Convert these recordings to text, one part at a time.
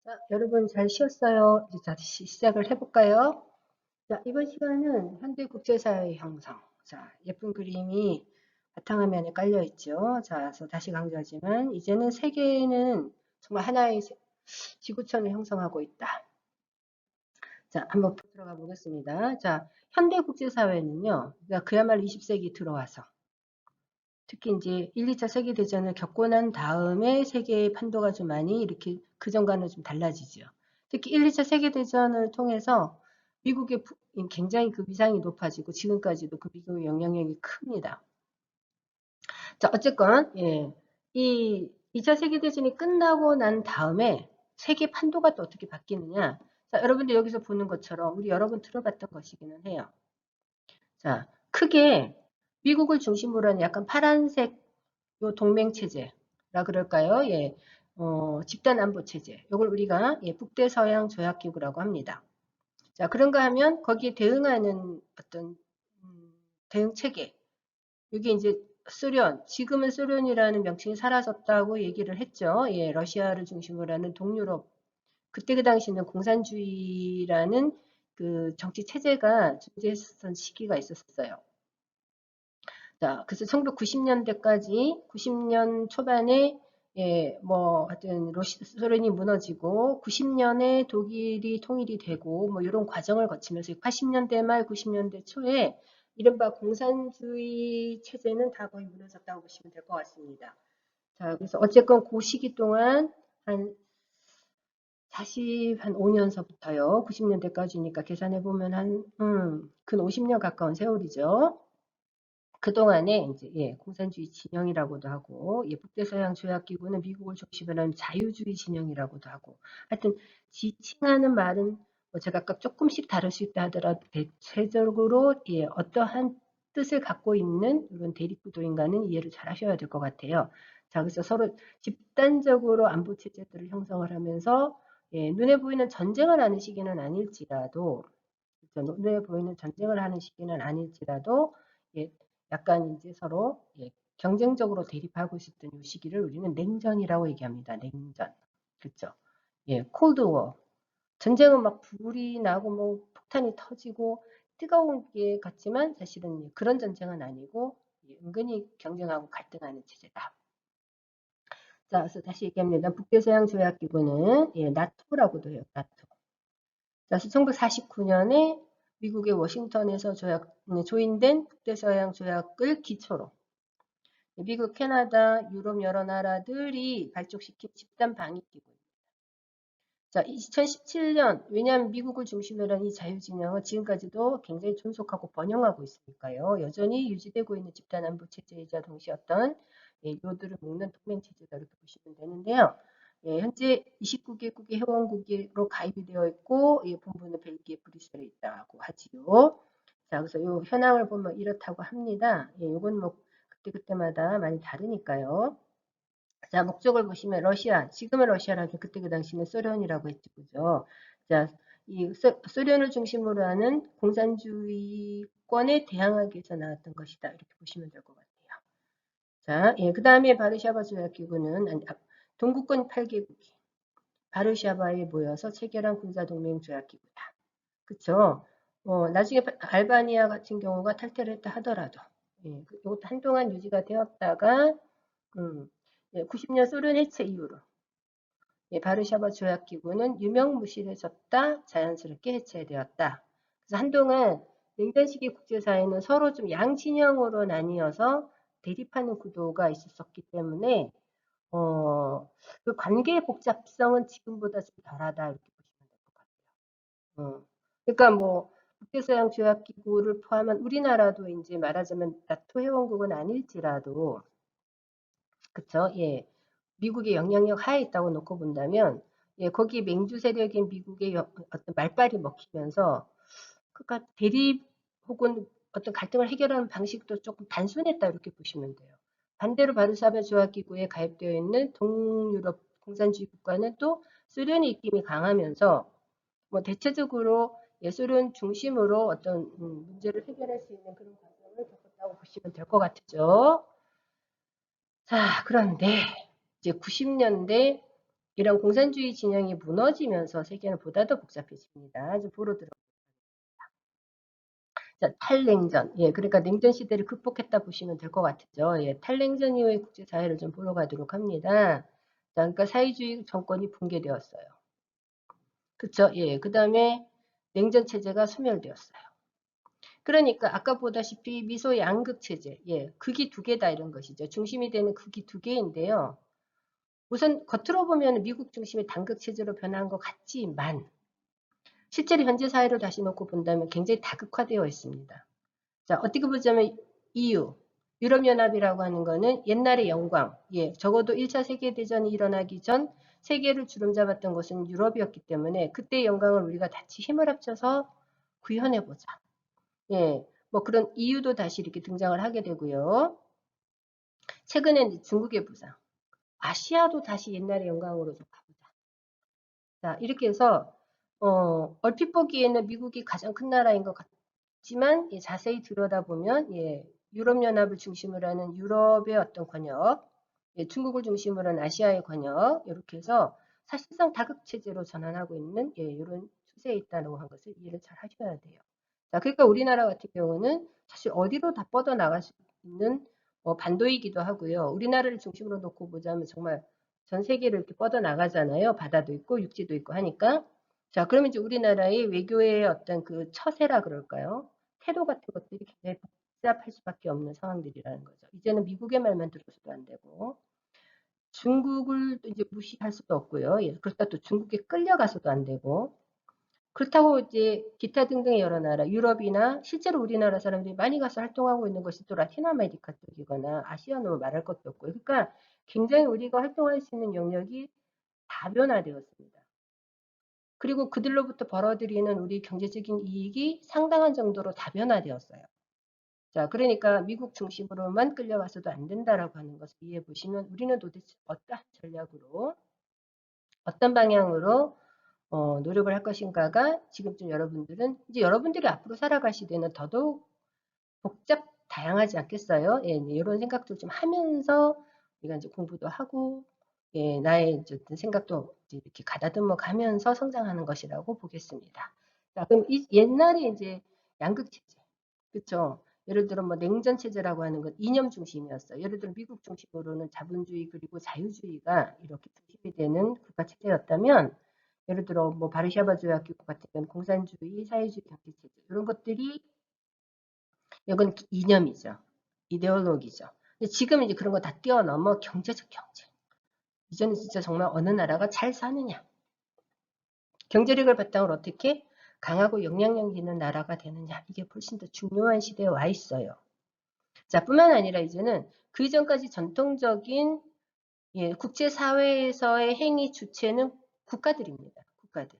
자, 여러분 잘 쉬었어요? 이제 다시 시작을 해볼까요? 자, 이번 시간은 현대 국제사회 형성. 자, 예쁜 그림이 바탕화면에 깔려 있죠. 자, 그래서 다시 강조하지만 이제는 세계는 정말 하나의 지구촌을 형성하고 있다. 자, 한번 들어가 보겠습니다. 자, 현대 국제사회는요, 그러니까 그야말로 20세기 들어와서 특히 이제 1, 2차 세계대전을 겪고 난 다음에 세계의 판도가 좀 많이 이렇게 그전과는 좀 달라지죠. 특히 1, 2차 세계대전을 통해서 미국의 굉장히 그 위상이 높아지고 지금까지도 그 미국의 영향력이 큽니다. 자, 어쨌건 예, 이 2차 세계대전이 끝나고 난 다음에 세계 판도가 또 어떻게 바뀌느냐. 자, 여러분들 여기서 보는 것처럼 우리 여러 번 들어봤던 것이기는 해요. 자, 크게 미국을 중심으로 하는 약간 파란색 요 동맹 체제라 그럴까요? 예, 집단 안보 체제. 요걸 우리가 예, 북대서양 조약 기구라고 합니다. 자, 그런가 하면 거기에 대응하는 어떤 대응 체계. 이게 이제 소련, 지금은 소련이라는 명칭이 사라졌다고 얘기를 했죠. 예, 러시아를 중심으로 하는 동유럽. 그때 그 당시는 공산주의라는 그 정치 체제가 존재했었던 시기가 있었어요. 자, 그래서 1990년대까지 90년 초반에 예, 뭐 하여튼 소련이 무너지고 90년에 독일이 통일이 되고 뭐 이런 과정을 거치면서 80년대 말 90년대 초에 이른바 공산주의 체제는 다 거의 무너졌다고 보시면 될 것 같습니다. 자, 그래서 어쨌건 그 시기 동안 한 5년서부터요. 90년대까지니까 계산해 보면 근 50년 가까운 세월이죠. 그동안에 이제 예, 공산주의 진영이라고도 하고 예, 북대서양 조약기구는 미국을 중심으로 한 자유주의 진영이라고도 하고 하여튼 지칭하는 말은 뭐 제가 아까 조금씩 다를 수 있다 하더라도 대체적으로 예, 어떠한 뜻을 갖고 있는 이런 대립구도인가는 이해를 잘 하셔야 될 것 같아요. 자, 그래서 서로 집단적으로 안보 체제들을 형성을 하면서 예, 눈에 보이는 전쟁을 하는 시기는 아닐지라도 그렇죠? 눈에 보이는 전쟁을 하는 시기는 아닐지라도 예, 약간 이제 서로 예, 경쟁적으로 대립하고 있었던 이 시기를 우리는 냉전이라고 얘기합니다. 냉전. 그렇죠? 예, 콜드워. 전쟁은 막 불이 나고 뭐 폭탄이 터지고 뜨거운 게 같지만 사실은 그런 전쟁은 아니고 예, 은근히 경쟁하고 갈등하는 체제다. 자, 그래서 다시 얘기합니다. 북대서양 조약기구는 예, 나토라고도 해요. 나토. 그래서 1949년에 미국의 워싱턴에서 조인된 북대서양 조약을 기초로 미국, 캐나다, 유럽 여러 나라들이 발족시킨 집단 방위기구. 자, 2017년, 왜냐하면 미국을 중심으로 한 이 자유진영은 지금까지도 굉장히 존속하고 번영하고 있으니까요. 여전히 유지되고 있는 집단 안보 체제이자 동시에 어떤 예, 요들을 묶는 동맹 체제다 이렇게 보시면 되는데요. 예, 현재 29개국의 회원국으로 가입이 되어 있고 예, 본부는 벨기에 브뤼셀에 있다고 하지요. 자, 그래서 이 현황을 보면 이렇다고 합니다. 예, 이건 뭐 그때그때마다 많이 다르니까요. 자, 목적을 보시면 러시아, 지금의 러시아라기 그때 그 당시는 소련이라고 했죠. 그죠? 자, 이 소련을 중심으로 하는 공산주의권에 대항하기 위해서 나왔던 것이다. 이렇게 보시면 될 것 같아요. 자, 예, 그 다음에 바르샤바 조약기구는 동구권 8개국이 바르샤바에 모여서 체결한 군사동맹 조약기구다. 그쵸? 나중에 알바니아 같은 경우가 탈퇴를 했다 하더라도 예, 이것도 한동안 유지가 되었다가 음, 예, 90년 소련 해체 이후로 예, 바르샤바 조약기구는 유명무실해졌다, 자연스럽게 해체되었다. 그래서 한동안 냉전 시기 국제사회는 서로 좀 양진영으로 나뉘어서 대립하는 구도가 있었기 때문에 그 관계의 복잡성은 지금보다 좀 덜하다 이렇게 보시면 될 것 같아요. 그러니까 뭐 국제서양 조약기구를 포함한 우리나라도 이제 말하자면 나토 회원국은 아닐지라도 그쵸? 예. 미국의 영향력 하에 있다고 놓고 본다면, 예, 거기 맹주 세력인 미국의 어떤 말빨이 먹히면서, 그러니까 대립 혹은 어떤 갈등을 해결하는 방식도 조금 단순했다 이렇게 보시면 돼요. 반대로 바르샤바 조약기구에 가입되어 있는 동유럽 공산주의 국가는 또 소련의 입김이 강하면서, 뭐 대체적으로 예, 소련 중심으로 어떤 문제를 해결할 수 있는 그런 과정을 겪었다고 보시면 될 것 같죠. 자, 그런데 이제 90년대 이런 공산주의 진영이 무너지면서 세계는 보다 더 복잡해집니다. 이제 보러 들어. 자, 탈냉전. 예, 그러니까 냉전 시대를 극복했다 보시면 될 것 같죠. 예, 탈냉전 이후의 국제사회를 좀 보러 가도록 합니다. 자, 그러니까 사회주의 정권이 붕괴되었어요. 그쵸? 예, 그 다음에 냉전 체제가 소멸되었어요. 그러니까 아까 보다시피 미소 양극 체제, 예, 극이 두 개다 이런 것이죠. 중심이 되는 극이 두 개인데요. 우선 겉으로 보면 미국 중심의 단극 체제로 변한 것 같지만 실제로 현재 사회를 다시 놓고 본다면 굉장히 다극화되어 있습니다. 자, 어떻게 보자면 EU, 유럽연합이라고 하는 거는 옛날의 영광, 예, 적어도 1차 세계대전이 일어나기 전 세계를 주름잡았던 것은 유럽이었기 때문에 그때의 영광을 우리가 같이 힘을 합쳐서 구현해보자. 예, 뭐 그런 EU도 다시 이렇게 등장을 하게 되고요. 최근엔 중국의 부상, 아시아도 다시 옛날의 영광으로 좀 가보자. 자, 이렇게 해서 얼핏 보기에는 미국이 가장 큰 나라인 것 같지만 예, 자세히 들여다보면 예, 유럽연합을 중심으로 하는 유럽의 어떤 권역, 예, 중국을 중심으로 하는 아시아의 권역 이렇게 해서 사실상 다극체제로 전환하고 있는 예, 이런 추세에 있다는 것을 이해를 잘 하셔야 돼요. 자, 그러니까 우리나라 같은 경우는 사실 어디로 다 뻗어나갈 수 있는 반도이기도 하고요. 우리나라를 중심으로 놓고 보자면 정말 전 세계를 이렇게 뻗어나가잖아요. 바다도 있고 육지도 있고 하니까. 자, 그러면 이제 우리나라의 외교의 어떤 그 처세라 그럴까요? 태도 같은 것들이 굉장히 복잡할 수밖에 없는 상황들이라는 거죠. 이제는 미국의 말만 들어서도 안 되고 중국을 이제 무시할 수도 없고요. 예, 그렇다 또 중국에 끌려가서도 안 되고 그렇다고 이제 기타 등등의 여러 나라, 유럽이나 실제로 우리나라 사람들이 많이 가서 활동하고 있는 것이 또 라틴 아메리카 쪽이거나 아시아는 말할 것도 없고요. 그러니까 굉장히 우리가 활동할 수 있는 영역이 다변화되었습니다. 그리고 그들로부터 벌어들이는 우리 경제적인 이익이 상당한 정도로 다변화되었어요. 자, 그러니까 미국 중심으로만 끌려가서도 안 된다라고 하는 것을 이해해 보시면 우리는 도대체 어떠한 전략으로 어떤 방향으로 노력을 할 것인가가 지금쯤 여러분들은 이제 여러분들이 앞으로 살아갈 시대는 더더욱 복잡 다양하지 않겠어요? 예, 네, 이런 생각도 좀 하면서 우리가 이제 공부도 하고 예, 나의 이제 어떤 생각도 이제 이렇게 가다듬어 가면서 성장하는 것이라고 보겠습니다. 자, 그럼 옛날에 이제 양극 체제, 그렇죠? 예를 들어 뭐 냉전 체제라고 하는 건 이념 중심이었어요. 예를 들어 미국 중심으로는 자본주의 그리고 자유주의가 이렇게 중심이 되는 국가 체제였다면 예를 들어 뭐 바르샤바 조약기구 같은 경우는 공산주의, 사회주의 경제 체제 이런 것들이 이건 이념이죠. 이데올로기죠. 근데 지금 이제 그런 거 다 뛰어넘어 경제적 경제. 이제는 진짜 정말 어느 나라가 잘 사느냐. 경제력을 바탕으로 어떻게 강하고 영향력 있는 나라가 되느냐. 이게 훨씬 더 중요한 시대에 와 있어요. 자, 뿐만 아니라 이제는 그 이전까지 전통적인 예, 국제사회에서의 행위 주체는 국가들입니다. 국가들.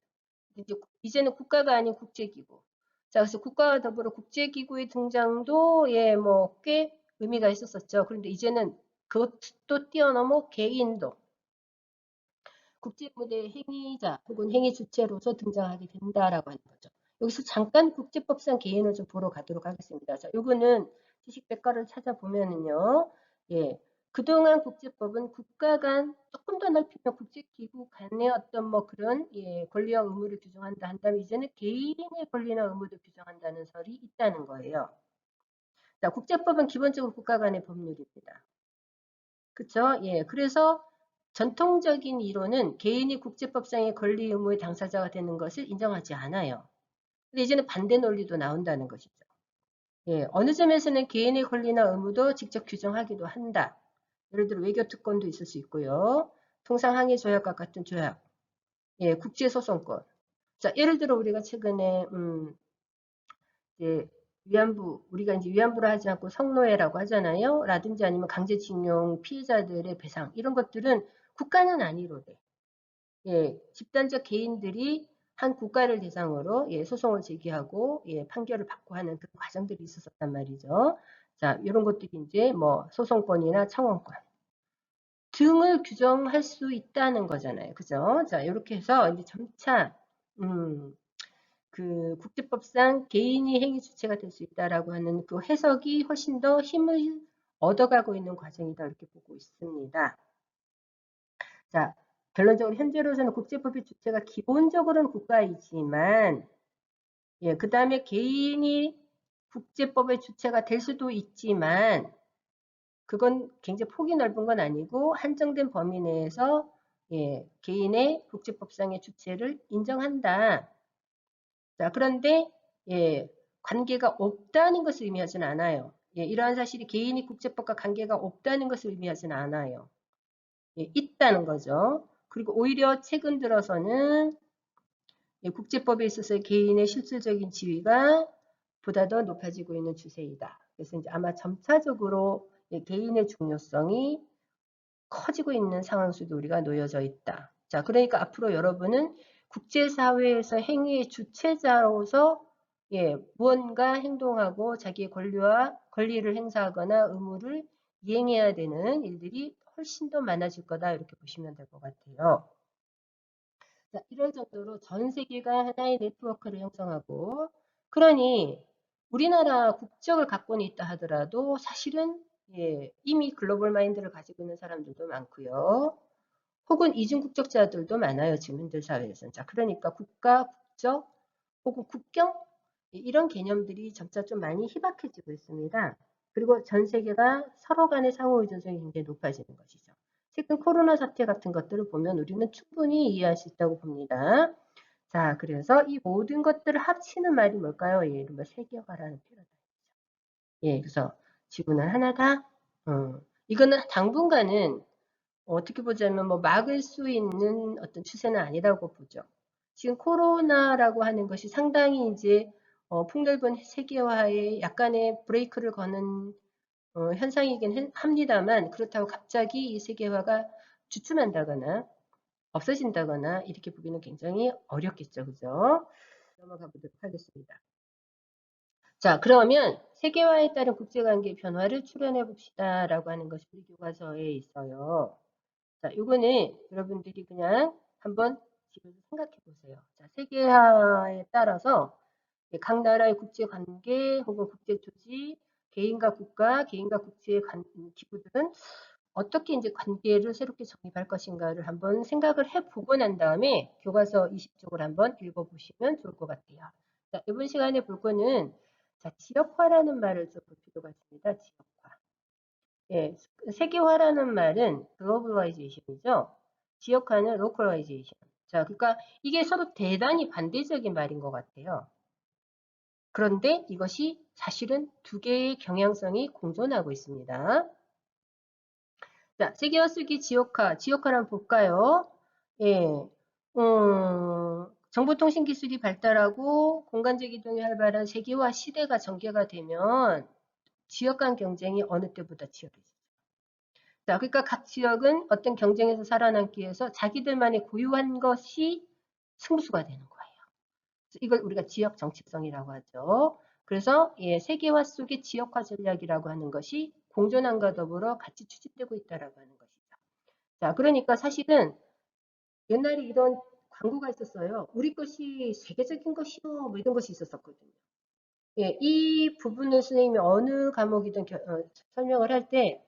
이제는 국가가 아닌 국제기구. 자, 그래서 국가와 더불어 국제기구의 등장도 예, 뭐 꽤 의미가 있었었죠. 그런데 이제는 그것도 뛰어넘어 개인도 국제무대 행위자 혹은 행위 주체로서 등장하게 된다라고 하는 거죠. 여기서 잠깐 국제법상 개인을 좀 보러 가도록 하겠습니다. 자, 요거는 지식백과를 찾아보면은요. 예. 그동안 국제법은 국가 간 조금 더 넓히면 국제기구 간의 어떤 뭐 그런 예, 권리와 의무를 규정한다 한다면 이제는 개인의 권리나 의무도 규정한다는 설이 있다는 거예요. 자, 국제법은 기본적으로 국가 간의 법률입니다. 그쵸? 예. 그래서 전통적인 이론은 개인이 국제법상의 권리 의무의 당사자가 되는 것을 인정하지 않아요. 근데 이제는 반대 논리도 나온다는 것이죠. 예, 어느 점에서는 개인의 권리나 의무도 직접 규정하기도 한다. 예를 들어 외교 특권도 있을 수 있고요. 통상항해 조약과 같은 조약, 예, 국제소송권. 자, 예를 들어 우리가 최근에 이제 위안부 우리가 이제 위안부를 하지 않고 성노예라고 하잖아요. 라든지 아니면 강제징용 피해자들의 배상 이런 것들은 국가는 아니로돼. 예, 집단적 개인들이 한 국가를 대상으로 예, 소송을 제기하고 예, 판결을 받고 하는 그런 과정들이 있었단 말이죠. 자, 이런 것들이 이제 뭐 소송권이나 청원권 등을 규정할 수 있다는 거잖아요. 그죠? 자, 이렇게 해서 이제 점차 그 국제법상 개인이 행위 주체가 될 수 있다라고 하는 그 해석이 훨씬 더 힘을 얻어가고 있는 과정이다 이렇게 보고 있습니다. 자, 결론적으로 현재로서는 국제법의 주체가 기본적으로는 국가이지만, 예, 그 다음에 개인이 국제법의 주체가 될 수도 있지만, 그건 굉장히 폭이 넓은 건 아니고 한정된 범위 내에서 예, 개인의 국제법상의 주체를 인정한다. 자, 그런데 예, 관계가 없다는 것을 의미하지는 않아요. 예, 이러한 사실이 개인이 국제법과 관계가 없다는 것을 의미하지는 않아요. 예, 있다는 거죠. 그리고 오히려 최근 들어서는 예, 국제법에 있어서 개인의 실질적인 지위가 보다 더 높아지고 있는 추세이다. 그래서 이제 아마 점차적으로 예, 개인의 중요성이 커지고 있는 상황 속에 우리가 놓여져 있다. 자, 그러니까 앞으로 여러분은 국제사회에서 행위의 주체자로서 예, 무언가 행동하고 자기의 권리를 행사하거나 의무를 이행해야 되는 일들이 훨씬 더 많아질 거다. 이렇게 보시면 될 것 같아요. 자, 이럴 정도로 전 세계가 하나의 네트워크를 형성하고, 그러니 우리나라 국적을 갖고는 있다 하더라도 사실은 예, 이미 글로벌 마인드를 가지고 있는 사람들도 많고요. 혹은 이중 국적자들도 많아요. 지금 현대 사회에서는. 자, 그러니까 국가, 국적, 혹은 국경 이런 개념들이 점차 좀 많이 희박해지고 있습니다. 그리고 전 세계가 서로 간의 상호 의존성이 굉장히 높아지는 것이죠. 최근 코로나 사태 같은 것들을 보면 우리는 충분히 이해할 수 있다고 봅니다. 자, 그래서 이 모든 것들을 합치는 말이 뭘까요? 예, 이른바 세계화라는 표현이죠. 예, 그래서 지구는 하나다. 이거는 당분간은 어떻게 보자면 뭐 막을 수 있는 어떤 추세는 아니라고 보죠. 지금 코로나라고 하는 것이 상당히 이제 폭넓은 세계화에 약간의 브레이크를 거는 현상이긴 합니다만 그렇다고 갑자기 이 세계화가 주춤한다거나 없어진다거나 이렇게 보기는 굉장히 어렵겠죠. 그죠? 넘어가 보도록 하겠습니다. 자, 그러면 세계화에 따른 국제관계 변화를 추론해 봅시다 라고 하는 것이 우리 교과서에 있어요. 자, 이거는 여러분들이 그냥 한번 집에서 생각해 보세요. 자, 세계화에 따라서 각 나라의 국제 관계 혹은 국제 조직, 개인과 국가, 개인과 국제 기구들은 어떻게 이제 관계를 새롭게 정립할 것인가를 한번 생각을 해보고 난 다음에 교과서 20쪽을 한번 읽어보시면 좋을 것 같아요. 자, 이번 시간에 볼 거는 자, 지역화라는 말을 좀 볼 필요가 있습니다. 지역화. 예, 세계화라는 말은 글로벌라이제이션이죠. 지역화는 로컬라이제이션. 자, 그러니까 이게 서로 대단히 반대적인 말인 것 같아요. 그런데 이것이 사실은 두 개의 경향성이 공존하고 있습니다. 자, 세계화 쓰기 지역화. 지역화를 한번 볼까요? 예, 정보통신 기술이 발달하고 공간적 이동이 활발한 세계화 시대가 전개가 되면 지역 간 경쟁이 어느 때보다 치열해져요. 자, 그러니까 각 지역은 어떤 경쟁에서 살아남기 위해서 자기들만의 고유한 것이 승부수가 되는 거예요. 이걸 우리가 지역 정체성이라고 하죠. 그래서 예, 세계화 속의 지역화 전략이라고 하는 것이 공존함과 더불어 같이 추진되고 있다라고 하는 것이죠. 자, 그러니까 사실은 옛날에 이런 광고가 있었어요. 우리 것이 세계적인 것이요, 뭐 이런 것이 있었었거든요. 예, 이 부분을 선생님이 어느 과목이든 설명을 할 때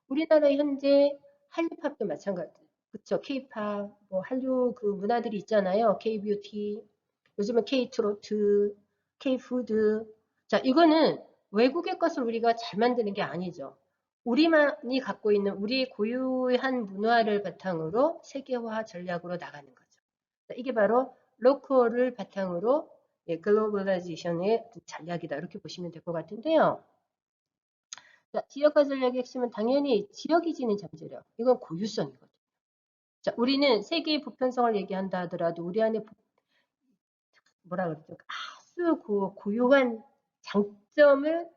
우리나라 현재 한류팝도 마찬가지. 그쵸? K-팝, 뭐 한류 그 문화들이 있잖아요. K-뷰티, 요즘은 K-트로트, K-푸드. 자, 이거는 외국의 것을 우리가 잘 만드는 게 아니죠. 우리만이 갖고 있는 우리의 고유한 문화를 바탕으로 세계화 전략으로 나가는 거죠. 자, 이게 바로 로컬을 바탕으로 예, 글로벌라이제이션의 전략이다. 이렇게 보시면 될 것 같은데요. 자, 지역화 전략의 핵심은 당연히 지역이 지닌 잠재력. 이건 고유성이거든요. 자, 우리는 세계의 보편성을 얘기한다 하더라도 우리 안에 뭐라 그러죠? 아주 고유한 장점을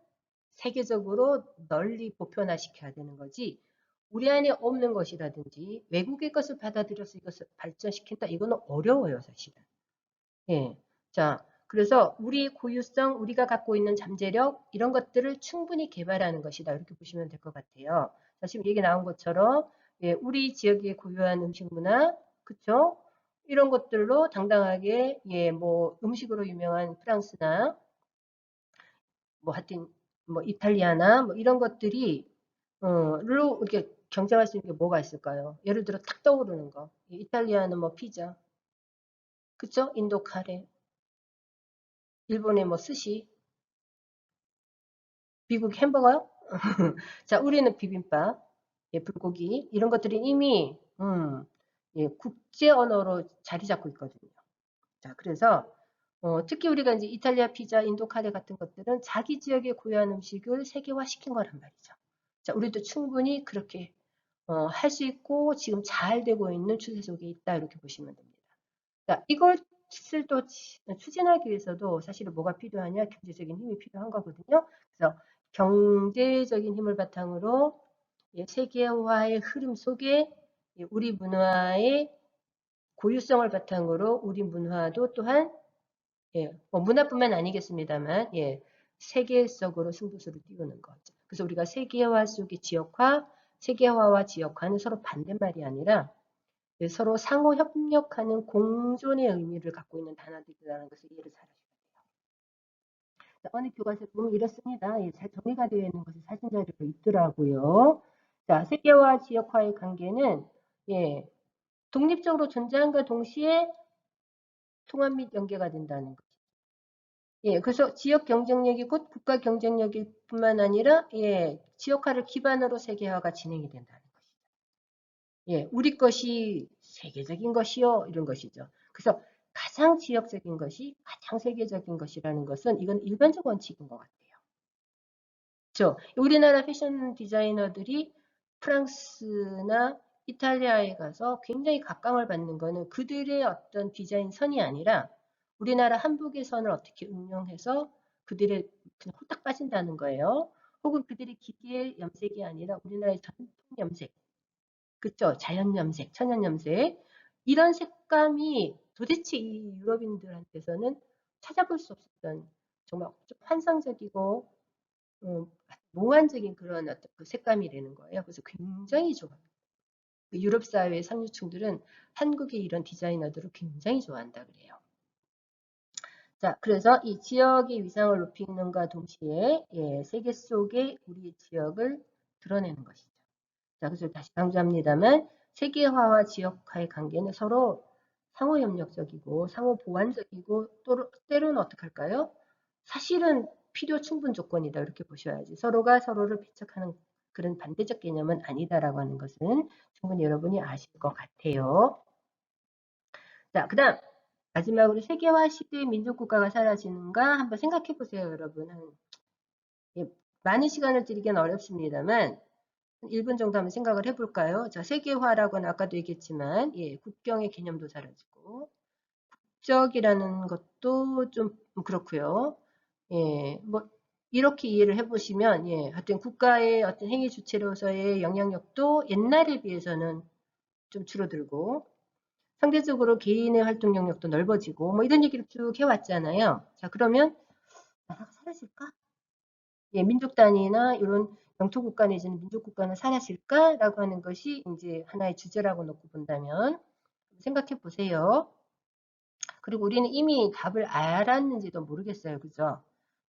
세계적으로 널리 보편화시켜야 되는 거지. 우리 안에 없는 것이라든지 외국의 것을 받아들여서 이것을 발전시킨다. 이거는 어려워요, 사실은. 예. 자, 그래서 우리 고유성, 우리가 갖고 있는 잠재력, 이런 것들을 충분히 개발하는 것이다. 이렇게 보시면 될 것 같아요. 자, 지금 얘기 나온 것처럼, 예, 우리 지역의 고유한 음식 문화, 그쵸? 이런 것들로 당당하게, 예, 뭐, 음식으로 유명한 프랑스나, 뭐, 하여튼, 뭐, 이탈리아나, 뭐, 이런 것들이, 로, 이렇게 경쟁할 수 있는 게 뭐가 있을까요? 예를 들어 탁 떠오르는 거. 이탈리아는 뭐 피자, 그쵸? 인도 카레, 일본의 뭐 스시, 미국 햄버거요? 자, 우리는 비빔밥, 예, 불고기 이런 것들이 이미 예, 국제 언어로 자리 잡고 있거든요. 자, 그래서 특히 우리가 이제 이탈리아 피자, 인도 카레 같은 것들은 자기 지역의 고유한 음식을 세계화 시킨 거란 말이죠. 자, 우리도 충분히 그렇게 할 수 있고 지금 잘 되고 있는 추세 속에 있다 이렇게 보시면 됩니다. 자, 이것을 또 추진하기 위해서도 사실은 뭐가 필요하냐? 경제적인 힘이 필요한 거거든요. 그래서 경제적인 힘을 바탕으로 예, 세계화의 흐름 속에 예, 우리 문화의 고유성을 바탕으로 우리 문화도 또한 예, 뭐 문화뿐만 아니겠습니다만 예, 세계적으로 승부수를 띄우는 거죠. 그래서 우리가 세계화 속의 지역화, 세계화와 지역화는 서로 반대말이 아니라 예, 서로 상호 협력하는 공존의 의미를 갖고 있는 단어들이라는 것을 이해를 잘 하셔야 돼요. 어느 교과서에 보면 이렇습니다. 예, 잘 정리가 되어 있는 것이 사진 자료로 있더라고요. 자, 세계화, 지역화의 관계는 예, 독립적으로 존재함과 동시에 통합 및 연계가 된다는 것. 예, 그래서 지역 경쟁력이 곧 국가 경쟁력일 뿐만 아니라 예, 지역화를 기반으로 세계화가 진행이 된다는 것이죠. 예, 우리 것이 세계적인 것이요 이런 것이죠. 그래서 가장 지역적인 것이 가장 세계적인 것이라는 것은 이건 일반적 원칙인 것 같아요. 그렇죠? 우리나라 패션 디자이너들이 프랑스나 이탈리아에 가서 굉장히 각광을 받는 거는 그들의 어떤 디자인 선이 아니라 우리나라 한복의 선을 어떻게 응용해서 그들의 그냥 홀딱 빠진다는 거예요. 혹은 그들의 기계 염색이 아니라 우리나라의 전통 염색, 그쵸? 자연 염색, 천연 염색 이런 색감이 도대체 이 유럽인들한테서는 찾아볼 수 없었던 정말 좀 환상적이고 몽환적인 그런 어떤 그 색감이라는 거예요. 그래서 굉장히 좋아요. 유럽 사회의 상류층들은 한국의 이런 디자이너들을 굉장히 좋아한다 그래요. 자, 그래서 이 지역의 위상을 높이는가 동시에 예, 세계 속에 우리의 지역을 드러내는 것이죠. 자, 그래서 다시 강조합니다만 세계화와 지역화의 관계는 서로 상호협력적이고 상호 보완적이고 또 때로는 어떻게 할까요? 사실은 필요 충분 조건이다 이렇게 보셔야지 서로가 서로를 배척하는 그런 반대적 개념은 아니다라고 하는 것은 충분히 여러분이 아실 것 같아요. 자, 그다음 마지막으로 세계화 시대의 민족국가가 사라지는가 한번 생각해 보세요, 여러분. 예, 많은 시간을 드리기는 어렵습니다만 1분 정도 한번 생각을 해볼까요? 자, 세계화라고는 아까도 얘기했지만 예, 국경의 개념도 사라지고 국적이라는 것도 좀 그렇고요. 예, 뭐 이렇게 이해를 해보시면 예, 하여튼 국가의 어떤 행위 주체로서의 영향력도 옛날에 비해서는 좀 줄어들고 상대적으로 개인의 활동 영역도 넓어지고 뭐 이런 얘기를 쭉 해왔잖아요. 자, 그러면 나라가 사라질까? 예, 민족 단위나 이런 영토 국가 내지는 민족 국가는 사라질까라고 하는 것이 이제 하나의 주제라고 놓고 본다면 생각해 보세요. 그리고 우리는 이미 답을 알았는지도 모르겠어요. 그죠?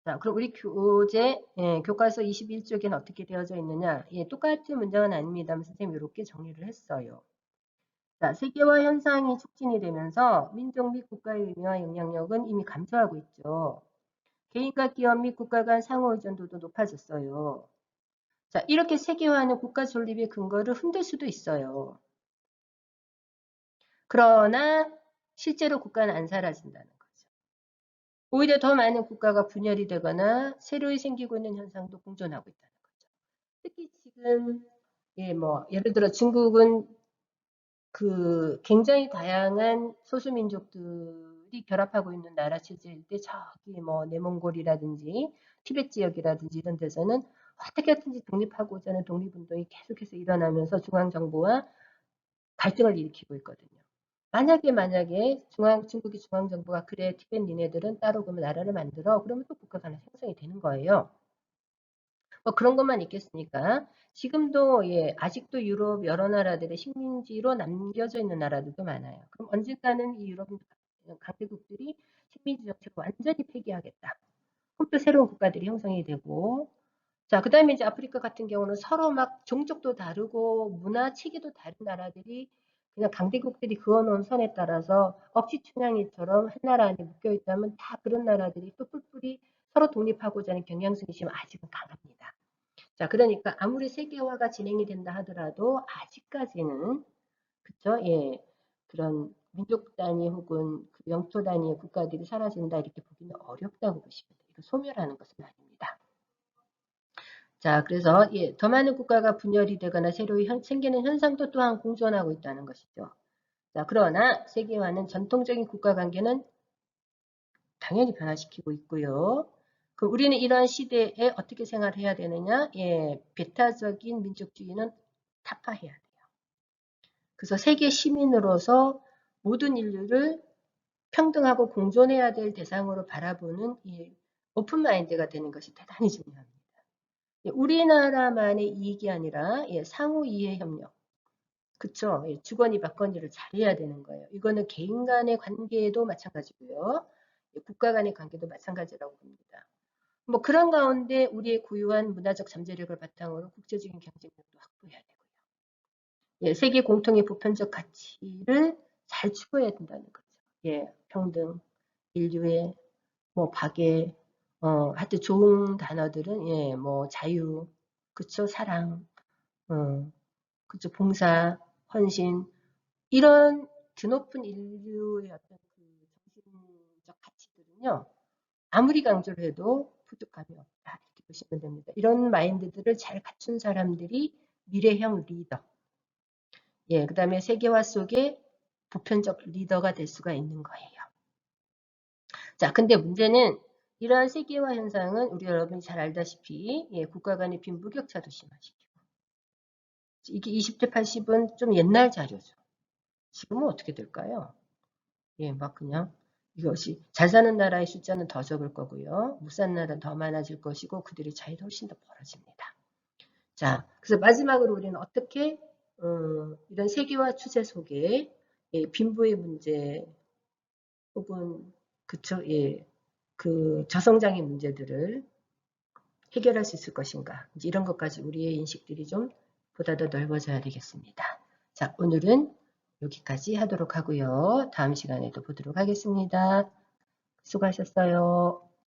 자, 그럼 우리 교재, 예, 교과서 21쪽에는 어떻게 되어져 있느냐? 예, 똑같은 문장은 아닙니다만 선생님이 이렇게 정리를 했어요. 자, 세계화 현상이 촉진이 되면서 민족 및 국가의 의미와 영향력은 이미 감소하고 있죠. 개인과 기업 및 국가 간 상호 의존도도 높아졌어요. 자, 이렇게 세계화는 국가 존립의 근거를 흔들 수도 있어요. 그러나 실제로 국가는 안 사라진다는 거죠. 오히려 더 많은 국가가 분열이 되거나 새로이 생기고 있는 현상도 공존하고 있다는 거죠. 특히 지금 예, 뭐 예를 들어 중국은 그 굉장히 다양한 소수민족들이 결합하고 있는 나라 체제일 때 저기 뭐 내몽골이라든지 티베트 지역이라든지 이런 데서는 어떻게든지 독립하고자 하는 독립운동이 계속해서 일어나면서 중앙정부와 갈등을 일으키고 있거든요. 만약에 중국의 중앙정부가 그래 티베트 니네들은 따로 그러면 나라를 만들어 그러면 또 국가가 하나 생성이 되는 거예요. 뭐 그런 것만 있겠습니까? 지금도 예, 아직도 유럽 여러 나라들의 식민지로 남겨져 있는 나라들도 많아요. 그럼 언젠가는 이 유럽 강대국들이 식민지 정책을 완전히 폐기하겠다. 그럼 또 새로운 국가들이 형성이 되고 자, 그 다음에 이제 아프리카 같은 경우는 서로 막 종족도 다르고 문화 체계도 다른 나라들이 그냥 강대국들이 그어놓은 선에 따라서 억지춘향이처럼 한 나라 안에 묶여있다면 다 그런 나라들이 또 뿔뿔이 서로 독립하고자 하는 경향성이 아직은 강합니다. 자, 그러니까 아무리 세계화가 진행이 된다 하더라도 아직까지는 그쵸? 예, 그런 민족 단위 혹은 그 영토 단위의 국가들이 사라진다 이렇게 보기는 어렵다고 보시면 돼요. 이거 소멸하는 것은 아닙니다. 자, 그래서 예, 더 많은 국가가 분열이 되거나 새로 생기는 현상도 또한 공존하고 있다는 것이죠. 자, 그러나 세계화는 전통적인 국가 관계는 당연히 변화시키고 있고요. 그럼 우리는 이러한 시대에 어떻게 생활해야 되느냐? 예, 배타적인 민족주의는 타파해야 돼요. 그래서 세계 시민으로서 모든 인류를 평등하고 공존해야 될 대상으로 바라보는 이 오픈 마인드가 되는 것이 대단히 중요합니다. 우리나라만의 이익이 아니라 상호 이해 협력, 그쵸? 주거니 받거니를 잘해야 되는 거예요. 이거는 개인 간의 관계도 마찬가지고요. 국가 간의 관계도 마찬가지라고 봅니다. 뭐 그런 가운데 우리의 고유한 문화적 잠재력을 바탕으로 국제적인 경쟁력도 확보해야 되고요. 세계 공통의 보편적 가치를 잘 추구해야 된다는 거죠. 평등, 인류의 뭐 박애, 하여튼 좋은 단어들은 뭐 자유, 그쵸? 사랑, 그쵸? 봉사, 헌신 이런 드높은 인류의 어떤 그 정신적 가치들은요. 아무리 강조를 해도 부족함이 없다 이렇게 보시면 됩니다. 이런 마인드들을 잘 갖춘 사람들이 미래형 리더, 그 다음에 세계화 속에 보편적 리더가 될 수가 있는 거예요. 자, 근데 문제는 이러한 세계화 현상은 우리 여러분이 잘 알다시피 국가 간의 빈부격차도 심화시키고 이게 20대 80은 좀 옛날 자료죠. 지금은 어떻게 될까요? 막 그냥 이것이 잘 사는 나라의 숫자는 더 적을 거고요. 못 사는 나라는 더 많아질 것이고 그들의 차이도 훨씬 더 벌어집니다. 자, 그래서 마지막으로 우리는 어떻게 이런 세계화 추세 속에 빈부의 문제 혹은 그쵸, 그 저성장의 문제들을 해결할 수 있을 것인가. 이제 이런 것까지 우리의 인식들이 좀 보다 더 넓어져야 되겠습니다. 자, 오늘은 여기까지 하도록 하고요. 다음 시간에도 보도록 하겠습니다. 수고하셨어요.